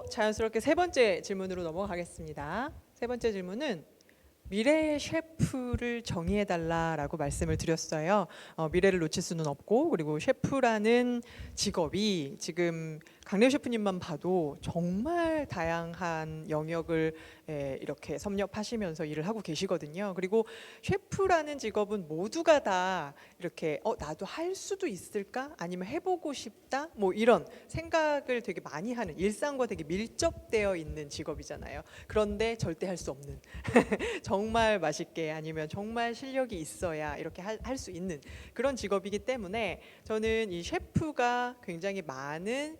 자연스럽게 세 번째 질문으로 넘어가겠습니다. 세 번째 질문은 미래의 셰프를 정의해달라라고 말씀을 드렸어요. 미래를 놓칠 수는 없고, 그리고 셰프라는 직업이 지금 강래우 셰프님만 봐도 정말 다양한 영역을 이렇게 섭렵하시면서 일을 하고 계시거든요. 그리고 셰프라는 직업은 모두가 다 이렇게 나도 할 수도 있을까? 아니면 해보고 싶다? 뭐 이런 생각을 되게 많이 하는, 일상과 되게 밀접되어 있는 직업이잖아요. 그런데 절대 할 수 없는, 정말 맛있게 아니면 정말 실력이 있어야 이렇게 할 수 있는 그런 직업이기 때문에 저는 이 셰프가 굉장히 많은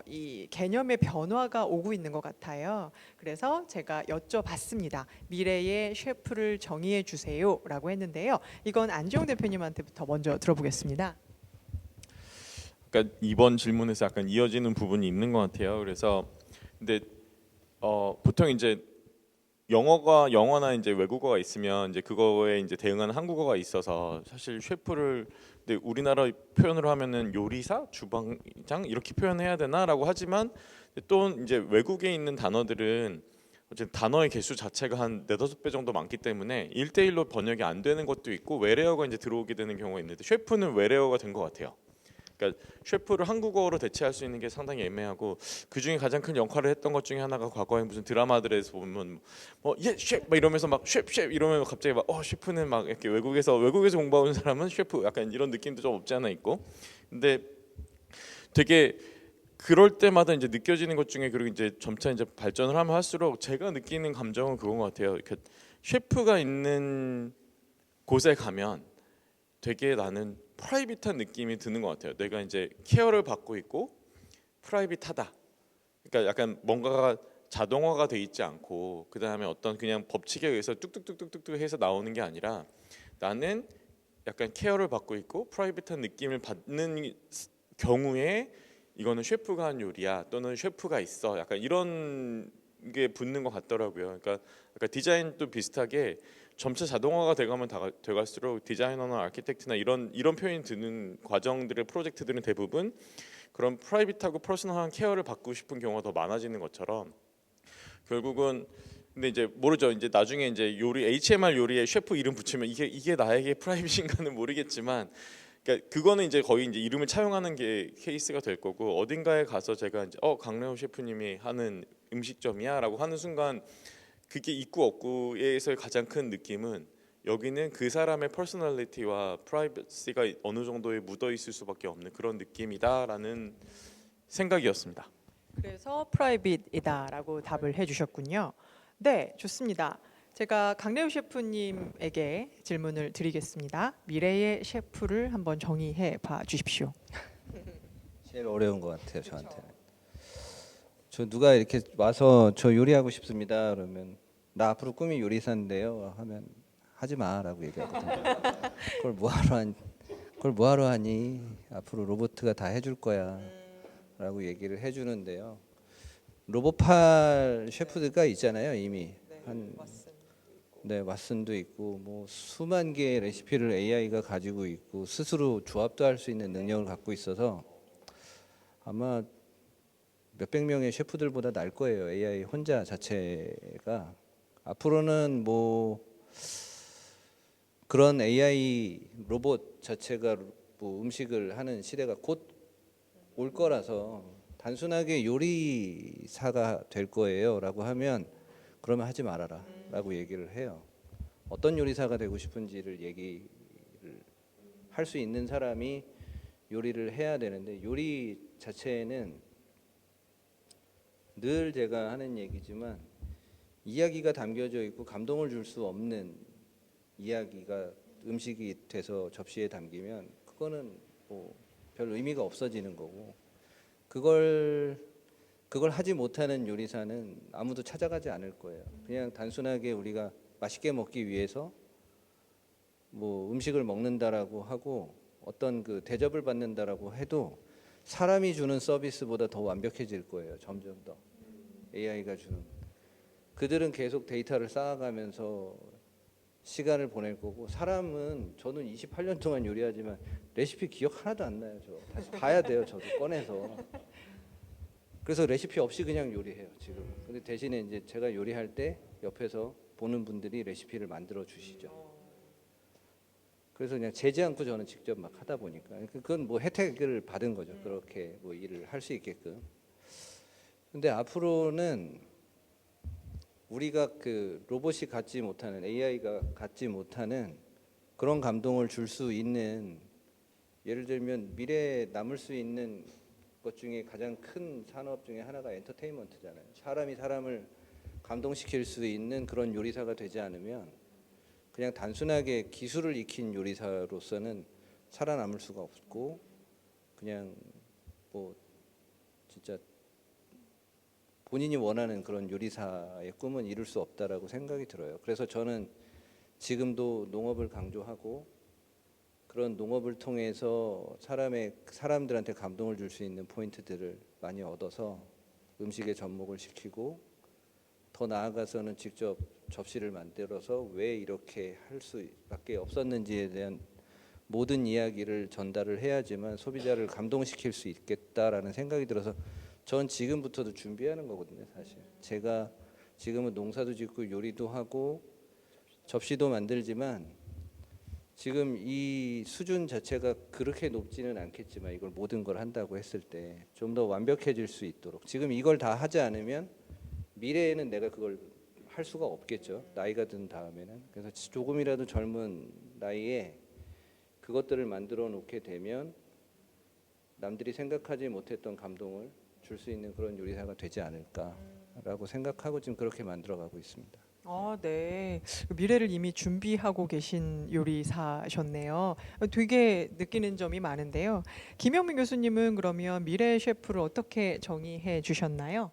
이 개념의 변화가 오고 있는 것 같아요. 그래서 제가 여쭤봤습니다. 미래의 셰프를 정의해 주세요라고 했는데요. 이건 안지용 대표님한테부터 먼저 들어보겠습니다. 그러니까 이번 질문에서 약간 이어지는 부분이 있는 것 같아요. 그래서 근데 보통 이제 영어나 이제 외국어가 있으면 이제 그거에 이제 대응하는 한국어가 있어서 사실 셰프를 근데 우리나라 표현으로 하면은 요리사, 주방장 이렇게 표현해야 되나라고 하지만 또 이제 외국에 있는 단어들은 어쨌든 단어의 개수 자체가 한 네다섯 배 정도 많기 때문에 1대1로 번역이 안 되는 것도 있고 외래어가 이제 들어오게 되는 경우가 있는데 셰프는 외래어가 된 것 같아요. 그러니까 셰프를 한국어로 대체할 수 있는 게 상당히 애매하고 그 중에 가장 큰 역할을 했던 것 중에 하나가 과거에 무슨 드라마들에서 보면 뭐예 셰프 막 이러면서 막 셰프 이러면 갑자기 막 셰프는 막 이렇게 외국에서 공부해온 사람은 셰프 약간 이런 느낌도 좀 없지 않아 있고 근데 되게 그럴 때마다 이제 느껴지는 것 중에 그리고 이제 점차 이제 발전을 하면 할수록 제가 느끼는 감정은 그건 것 같아요. 그 셰프가 있는 곳에 가면 되게 나는 프라이빗한 느낌이 드는 것 같아요. 내가 이제 케어를 받고 있고 프라이빗하다. 그러니까 약간 뭔가가 자동화가 돼 있지 않고 그 다음에 어떤 그냥 법칙에 의해서 뚝뚝뚝뚝뚝 해서 나오는 게 아니라 나는 약간 케어를 받고 있고 프라이빗한 느낌을 받는 경우에 이거는 셰프가 한 요리야 또는 셰프가 있어 약간 이런 게 붙는 것 같더라고요. 그러니까 디자인도 비슷하게 점차 자동화가 돼갈수록 디자이너나 아키텍트나 이런 표현이 드는 과정들의 프로젝트들은 대부분 그런 프라이빗하고 퍼스널한 케어를 받고 싶은 경우가 더 많아지는 것처럼 결국은 근데 이제 모르죠. 이제 나중에 이제 요리 HMR 요리에 셰프 이름 붙이면 이게 나에게 프라이빗인가는 모르겠지만 그러니까 그거는 이제 거의 이제 이름을 차용하는 게 케이스가 될 거고 어딘가에 가서 제가 이제 강래호 셰프님이 하는 음식점이야라고 하는 순간 그게 있고 없고에서의 가장 큰 느낌은 여기는 그 사람의 퍼스널리티와 프라이버시가 어느 정도에 묻어 있을 수밖에 없는 그런 느낌이다라는 생각이었습니다. 그래서 프라이빗이다라고 답을 해주셨군요. 네, 좋습니다. 제가 강래우 셰프님에게 질문을 드리겠습니다. 미래의 셰프를 한번 정의해 봐 주십시오. 제일 어려운 것 같아요 저한테는. 저 누가 이렇게 와서 저 요리하고 싶습니다 그러면 나 앞으로 꿈이 요리사인데요 하면 하지 마라고 얘기하거든요. 그걸 뭐하러 하니 앞으로 로봇가 다 해줄 거야라고 얘기를 해주는데요. 로봇팔 셰프가 있잖아요 이미. 한 네, 왓슨도 있고 뭐 수만 개의 레시피를 AI가 가지고 있고 스스로 조합도 할 수 있는 능력을 갖고 있어서 아마 몇백 명의 셰프들보다 날 거예요. AI 혼자 자체가. 앞으로는 뭐 그런 AI 로봇 자체가 뭐 음식을 하는 시대가 곧 올 거라서 단순하게 요리사가 될 거예요라고 하면 그러면 하지 말아라라고 얘기를 해요. 어떤 요리사가 되고 싶은지를 얘기를 할 수 있는 사람이 요리를 해야 되는데 요리 자체는 늘 제가 하는 얘기지만 이야기가 담겨져 있고 감동을 줄 수 없는 이야기가 음식이 돼서 접시에 담기면 그거는 뭐 별 의미가 없어지는 거고 그걸 하지 못하는 요리사는 아무도 찾아가지 않을 거예요. 그냥 단순하게 우리가 맛있게 먹기 위해서 뭐 음식을 먹는다라고 하고 어떤 그 대접을 받는다라고 해도 사람이 주는 서비스보다 더 완벽해질 거예요. 점점 더 AI가 주는. 그들은 계속 데이터를 쌓아가면서 시간을 보낼 거고 사람은 저는 28년 동안 요리하지만 레시피 기억 하나도 안 나요. 저 다시 봐야 돼요. 저도 꺼내서. 그래서 레시피 없이 그냥 요리해요 지금. 근데 대신에 이제 제가 요리할 때 옆에서 보는 분들이 레시피를 만들어 주시죠. 그래서 그냥 재지 않고 저는 직접 막 하다 보니까 그건 뭐 혜택을 받은 거죠. 그렇게 뭐 일을 할 수 있게끔. 근데 앞으로는 우리가 그 로봇이 갖지 못하는, AI가 갖지 못하는 그런 감동을 줄 수 있는, 예를 들면 미래에 남을 수 있는 것 중에 가장 큰 산업 중에 하나가 엔터테인먼트잖아요. 사람이 사람을 감동시킬 수 있는 그런 요리사가 되지 않으면 그냥 단순하게 기술을 익힌 요리사로서는 살아남을 수가 없고, 그냥 뭐 진짜 본인이 원하는 그런 요리사의 꿈은 이룰 수 없다라고 생각이 들어요. 그래서 저는 지금도 농업을 강조하고, 그런 농업을 통해서 사람들한테 감동을 줄 수 있는 포인트들을 많이 얻어서 음식에 접목을 시키고, 더 나아가서는 직접 접시를 만들어서 왜 이렇게 할 수밖에 없었는지에 대한 모든 이야기를 전달을 해야지만 소비자를 감동시킬 수 있겠다라는 생각이 들어서 전 지금부터도 준비하는 거거든요. 사실 제가 지금은 농사도 짓고 요리도 하고 접시도 만들지만, 지금 이 수준 자체가 그렇게 높지는 않겠지만 이걸 모든 걸 한다고 했을 때 좀 더 완벽해질 수 있도록, 지금 이걸 다 하지 않으면 미래에는 내가 그걸 할 수가 없겠죠. 나이가 든 다음에는. 그래서 조금이라도 젊은 나이에 그것들을 만들어 놓게 되면 남들이 생각하지 못했던 감동을 줄 수 있는 그런 요리사가 되지 않을까라고 생각하고 지금 그렇게 만들어가고 있습니다. 네. 미래를 이미 준비하고 계신 요리사셨네요. 되게 느끼는 점이 많은데요. 김영민 교수님은 그러면 미래 셰프를 어떻게 정의해 주셨나요?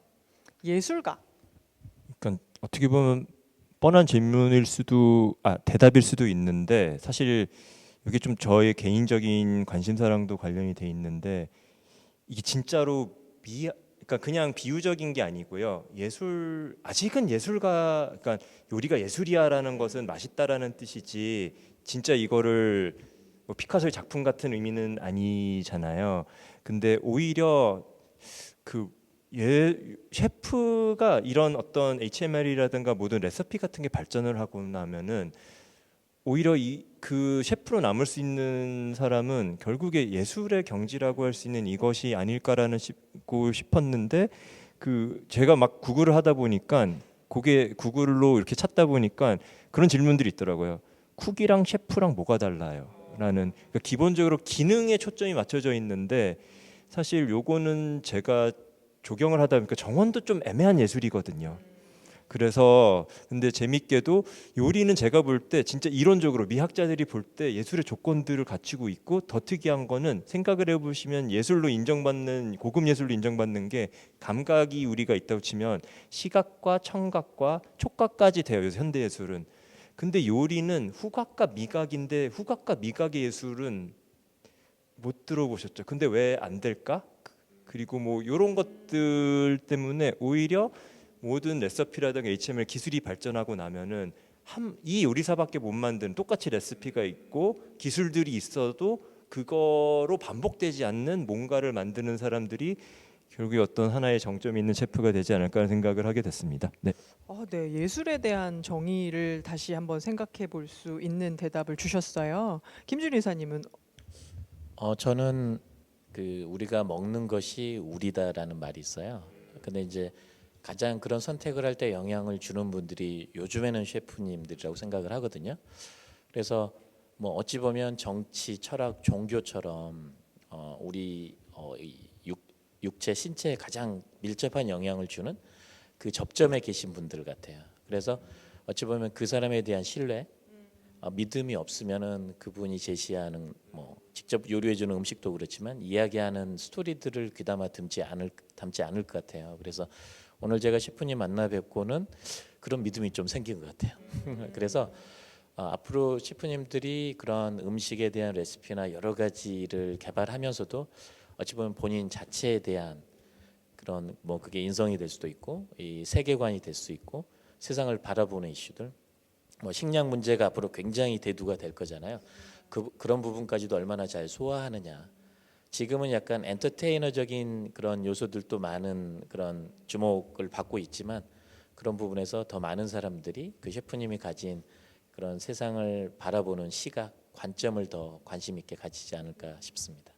예술가. 그러니까 어떻게 보면 뻔한 질문일 수도 대답일 수도 있는데, 사실 이게 좀 저의 개인적인 관심사랑도 관련이 돼 있는데, 이게 진짜로 그러니까 그냥 비유적인 게 아니고요. 아직은 예술가, 그러니까 요리가 예술이야라는 것은 맛있다라는 뜻이지 진짜 이거를 뭐 피카소의 작품 같은 의미는 아니잖아요. 근데 오히려 그 셰프가 이런 어떤 HMR이라든가 모든 레시피 같은 게 발전을 하고 나면은 오히려 그 셰프로 남을 수 있는 사람은 결국에 예술의 경지라고 할 수 있는 이것이 아닐까라는 싶었는데, 그 제가 막 구글을 하다 보니까 구글로 이렇게 찾다 보니까 그런 질문들이 있더라고요. 쿡이랑 셰프랑 뭐가 달라요? 라는, 그러니까 기본적으로 기능에 초점이 맞춰져 있는데, 사실 요거는 제가 조경을 하다 보니까 정원도 좀 애매한 예술이거든요. 그래서 근데 재밌게도 요리는 제가 볼 때 진짜 이론적으로 미학자들이 볼 때 예술의 조건들을 갖추고 있고, 더 특이한 거는 생각을 해보시면 예술로 인정받는, 고급 예술로 인정받는 게 감각이 우리가 있다고 치면 시각과 청각과 촉각까지 돼요, 요새 현대 예술은. 근데 요리는 후각과 미각인데, 후각과 미각의 예술은 못 들어보셨죠? 근데 왜 안 될까? 그리고 뭐 이런 것들 때문에 오히려 모든 레시피라든가 HML 기술이 발전하고 나면은 이 요리사밖에 못 만드는, 똑같이 레시피가 있고 기술들이 있어도 그거로 반복되지 않는 뭔가를 만드는 사람들이 결국에 어떤 하나의 정점이 있는 셰프가 되지 않을까 하는 생각을 하게 됐습니다. 네. 네. 예술에 대한 정의를 다시 한번 생각해 볼 수 있는 대답을 주셨어요. 김준희 이사님은 저는 그 우리가 먹는 것이 우리다라는 말이 있어요. 근데 이제 가장 그런 선택을 할 때 영향을 주는 분들이 요즘에는 셰프님들이라고 생각을 하거든요. 그래서 뭐 어찌 보면 정치, 철학, 종교처럼 우리 이 육체, 신체에 가장 밀접한 영향을 주는 그 접점에 계신 분들 같아요. 그래서 어찌 보면 그 사람에 대한 신뢰, 믿음이 없으면은 그분이 제시하는 뭐 직접 요리해주는 음식도 그렇지만 이야기하는 스토리들을 귀담아 담지 않을 것 같아요. 그래서 오늘 제가 셰프님 만나 뵙고는 그런 믿음이 좀 생긴 것 같아요. 그래서 앞으로 셰프님들이 그런 음식에 대한 레시피나 여러 가지를 개발하면서도 어찌 보면 본인 자체에 대한 그런 뭐 그게 인성이 될 수도 있고 이 세계관이 될 수 있고 세상을 바라보는 이슈들, 뭐 식량 문제가 앞으로 굉장히 대두가 될 거잖아요. 그런 부분까지도 얼마나 잘 소화하느냐. 지금은 약간 엔터테이너적인 그런 요소들도 많은 그런 주목을 받고 있지만 그런 부분에서 더 많은 사람들이 그 셰프님이 가진 그런 세상을 바라보는 시각, 관점을 더 관심 있게 가지지 않을까 싶습니다.